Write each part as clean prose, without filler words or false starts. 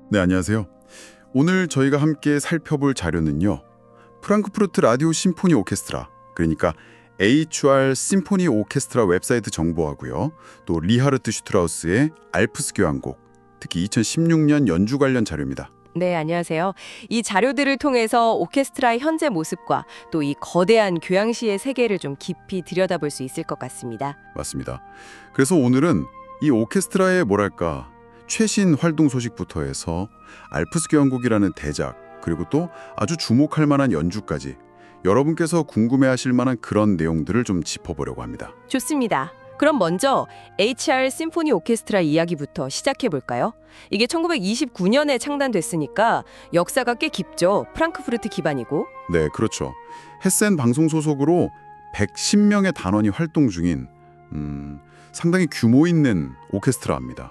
네, 안녕하세요. 오늘 저희가 함께 살펴볼 자료는요. 프랑크푸르트 라디오 심포니 오케스트라, 그러니까 HR 심포니 오케스트라 웹사이트 정보하고요. 또 리하르트 슈트라우스의 알프스 교향곡, 특히 2016년 연주 관련 자료입니다. 네, 안녕하세요. 이 자료들을 통해서 오케스트라의 현재 모습과 또 이 거대한 교향시의 세계를 좀 깊이 들여다볼 수 있을 것 같습니다. 맞습니다. 그래서 오늘은 이 오케스트라의 뭐랄까 최신 활동 소식부터 해서 알프스 교향곡이라는 대작, 그리고 또 아주 주목할 만한 연주까지 여러분께서 궁금해하실 만한 그런 내용들을 좀 짚어보려고 합니다. 좋습니다. 그럼 먼저 HR 심포니 오케스트라 이야기부터 시작해 볼까요? 이게 1929년에 창단됐으니까 역사가 꽤 깊죠. 프랑크푸르트 기반이고. 네, 그렇죠. 헤센 방송 소속으로 110명의 단원이 활동 중인 상당히 규모 있는 오케스트라입니다.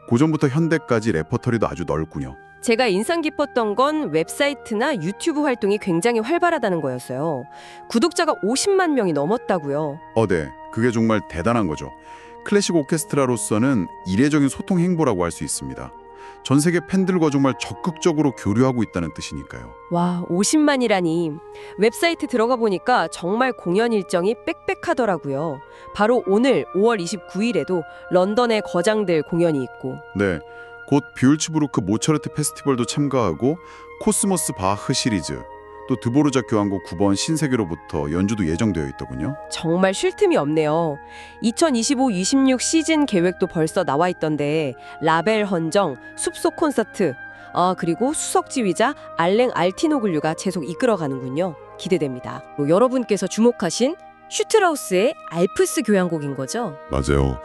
고전부터 현대까지 레퍼토리도 아주 넓군요. 제가 인상 깊었던 건 웹사이트나 유튜브 활동이 굉장히 활발하다는 거였어요. 구독자가 50만 명이 넘었다고요. 네. 그게 정말 대단한 거죠. 클래식 오케스트라로서는 이례적인 소통 행보라고 할 수 있습니다. 전 세계 팬들과 정말 적극적으로 교류하고 있다는 뜻이니까요. 와, 50만이라니. 웹사이트 들어가 보니까 정말 공연 일정이 빽빽하더라고요. 바로 오늘 5월 29일에도 런던의 거장들 공연이 있고. 네, 곧 뷰르츠부르크 모차르트 페스티벌도 참가하고 코스모스 바흐 시리즈, 또 드보르작 교향곡 9번 신세계로부터 연주도 예정되어 있더군요. 정말 쉴 틈이 없네요. 2025-26 시즌 계획도 벌써 나와 있던데 라벨 헌정, 숲속 콘서트, 그리고 수석 지휘자 알랭 알티노글류가 계속 이끌어가는군요. 기대됩니다. 여러분께서 주목하신 슈트라우스의 알프스 교향곡인 거죠? 맞아요.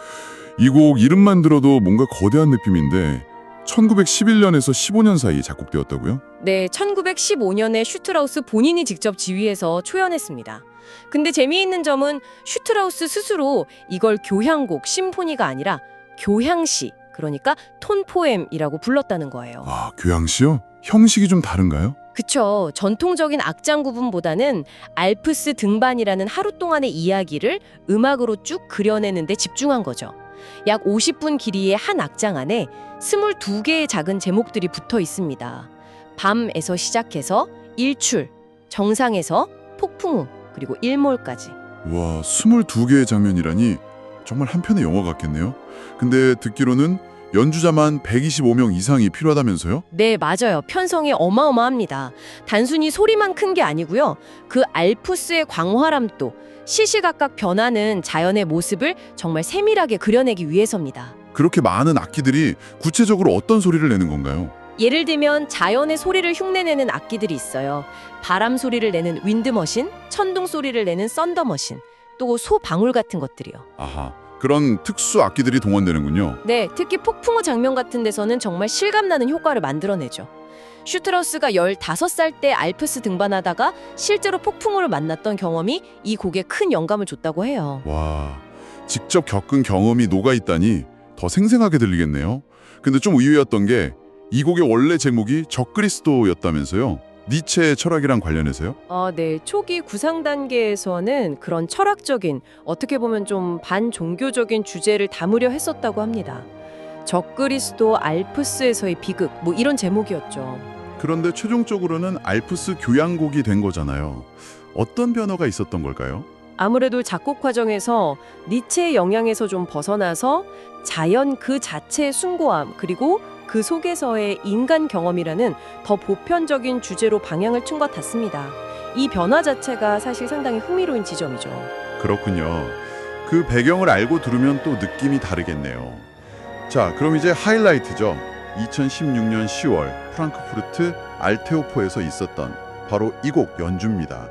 이 곡 이름만 들어도 뭔가 거대한 느낌인데 1911년에서 15년 사이에 작곡되었다고요? 네, 1915년에 슈트라우스 본인이 직접 지휘해서 초연했습니다. 근데 재미있는 점은 슈트라우스 스스로 이걸 교향곡, 심포니가 아니라 교향시, 그러니까 톤포엠이라고 불렀다는 거예요. 와, 교향시요? 형식이 좀 다른가요? 그쵸. 전통적인 악장 구분보다는 알프스 등반이라는 하루 동안의 이야기를 음악으로 쭉 그려내는 데 집중한 거죠. 약 50분 길이의 한 악장 안에 22개의 작은 제목들이 붙어 있습니다. 밤에서 시작해서 일출, 정상에서 폭풍우, 그리고 일몰까지. 와, 22개의 장면이라니 정말 한 편의 영화 같겠네요. 근데 듣기로는 연주자만 125명 이상이 필요하다면서요? 네, 맞아요. 편성이 어마어마합니다. 단순히 소리만 큰 게 아니고요. 그 알프스의 광활함도 시시각각 변하는 자연의 모습을 정말 세밀하게 그려내기 위해서입니다. 그렇게 많은 악기들이 구체적으로 어떤 소리를 내는 건가요? 예를 들면 자연의 소리를 흉내내는 악기들이 있어요. 바람 소리를 내는 윈드머신, 천둥 소리를 내는 썬더머신, 또 소방울 같은 것들이요. 아하, 그런 특수 악기들이 동원되는군요. 네, 특히 폭풍우 장면 같은 데서는 정말 실감나는 효과를 만들어내죠. 슈트라우스가 15살 때 알프스 등반하다가 실제로 폭풍우를 만났던 경험이 이 곡에 큰 영감을 줬다고 해요. 와, 직접 겪은 경험이 녹아있다니 더 생생하게 들리겠네요. 근데 좀 의외였던 게 이 곡의 원래 제목이 적그리스도였다면서요? 니체의 철학이랑 관련해서요? 네. 초기 구상 단계에서는 그런 철학적인, 어떻게 보면 좀 반종교적인 주제를 담으려 했었다고 합니다. 적그리스도 알프스에서의 비극, 뭐 이런 제목이었죠. 그런데 최종적으로는 알프스 교향곡이 된 거잖아요. 어떤 변화가 있었던 걸까요? 아무래도 작곡 과정에서 니체의 영향에서 좀 벗어나서 자연 그 자체의 숭고함, 그리고 그 속에서의 인간 경험이라는 더 보편적인 주제로 방향을 튼 것 같습니다. 이 변화 자체가 사실 상당히 흥미로운 지점이죠. 그렇군요. 그 배경을 알고 들으면 또 느낌이 다르겠네요. 자, 그럼 이제 하이라이트죠. 2016년 10월 프랑크푸르트 알테오포에서 있었던 바로 이 곡 연주입니다.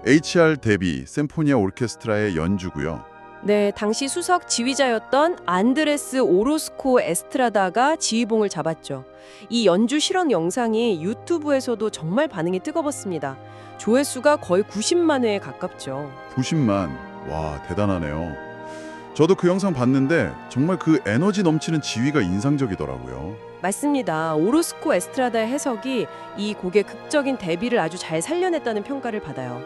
HR 데비 심포니아 오르케스트라의 연주고요. 네, 당시 수석 지휘자였던 안드레스 오로스코 에스트라다가 지휘봉을 잡았죠. 이 연주 실황 영상이 유튜브에서도 정말 반응이 뜨거웠습니다. 조회수가 거의 90만 회에 가깝죠. 90만. 와, 대단하네요. 저도 그 영상 봤는데 정말 그 에너지 넘치는 지휘가 인상적이더라고요. 맞습니다. 오로스코 에스트라다의 해석이 이 곡의 극적인 대비를 아주 잘 살려냈다는 평가를 받아요.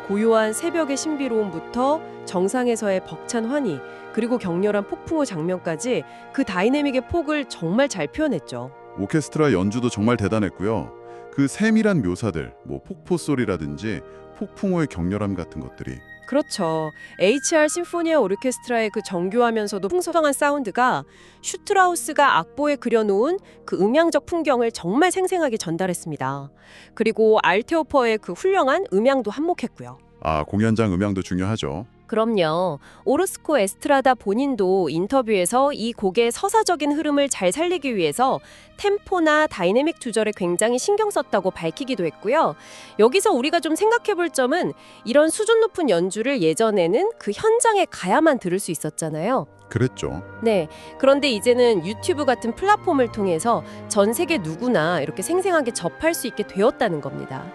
고요한 새벽의 신비로움부터 정상에서의 벅찬 환희, 그리고 격렬한 폭풍우 장면까지 그 다이내믹의 폭을 정말 잘 표현했죠. 오케스트라 연주도 정말 대단했고요. 그 세밀한 묘사들, 뭐 폭포 소리라든지 폭풍우의 격렬함 같은 것들이 그렇죠. HR 심포니아 오르케스트라의 그 정교하면서도 풍성한 사운드가 슈트라우스가 악보에 그려놓은 그 음향적 풍경을 정말 생생하게 전달했습니다. 그리고 알테오퍼의 그 훌륭한 음향도 한몫했고요. 공연장 음향도 중요하죠. 그럼요. 오르스코 에스트라다 본인도 인터뷰에서 이 곡의 서사적인 흐름을 잘 살리기 위해서 템포나 다이내믹 조절에 굉장히 신경 썼다고 밝히기도 했고요. 여기서 우리가 좀 생각해 볼 점은 이런 수준 높은 연주를 예전에는 그 현장에 가야만 들을 수 있었잖아요. 그랬죠. 네. 그런데 이제는 유튜브 같은 플랫폼을 통해서 전 세계 누구나 이렇게 생생하게 접할 수 있게 되었다는 겁니다.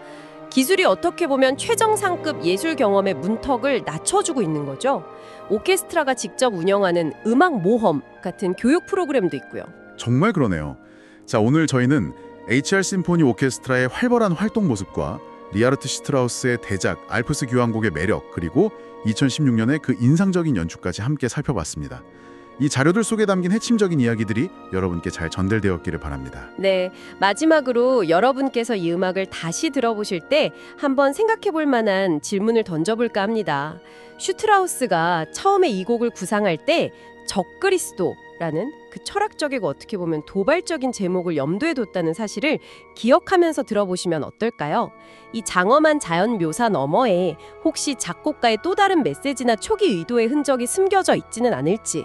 기술이 어떻게 보면 최정상급 예술 경험의 문턱을 낮춰주고 있는 거죠. 오케스트라가 직접 운영하는 음악 모험 같은 교육 프로그램도 있고요. 정말 그러네요. 자, 오늘 저희는 HR 심포니 오케스트라의 활발한 활동 모습과 리하르트 시트라우스의 대작 알프스 교향곡의 매력, 그리고 2016년의 그 인상적인 연주까지 함께 살펴봤습니다. 이 자료들 속에 담긴 핵심적인 이야기들이 여러분께 잘 전달되었기를 바랍니다. 네, 마지막으로 여러분께서 이 음악을 다시 들어보실 때 한번 생각해 볼 만한 질문을 던져볼까 합니다. 슈트라우스가 처음에 이 곡을 구상할 때 적그리스도라는 그 철학적이고 어떻게 보면 도발적인 제목을 염두에 뒀다는 사실을 기억하면서 들어보시면 어떨까요? 이 장엄한 자연 묘사 너머에 혹시 작곡가의 또 다른 메시지나 초기 의도의 흔적이 숨겨져 있지는 않을지.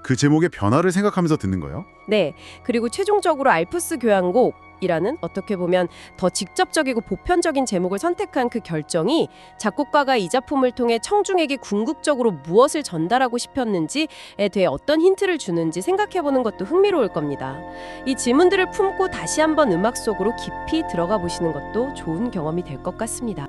그 제목의 변화를 생각하면서 듣는 거요? 네, 그리고 최종적으로 알프스 교향곡이라는 어떻게 보면 더 직접적이고 보편적인 제목을 선택한 그 결정이 작곡가가 이 작품을 통해 청중에게 궁극적으로 무엇을 전달하고 싶었는지에 대해 어떤 힌트를 주는지 생각해보는 것도 흥미로울 겁니다. 이 질문들을 품고 다시 한번 음악 속으로 깊이 들어가 보시는 것도 좋은 경험이 될 것 같습니다.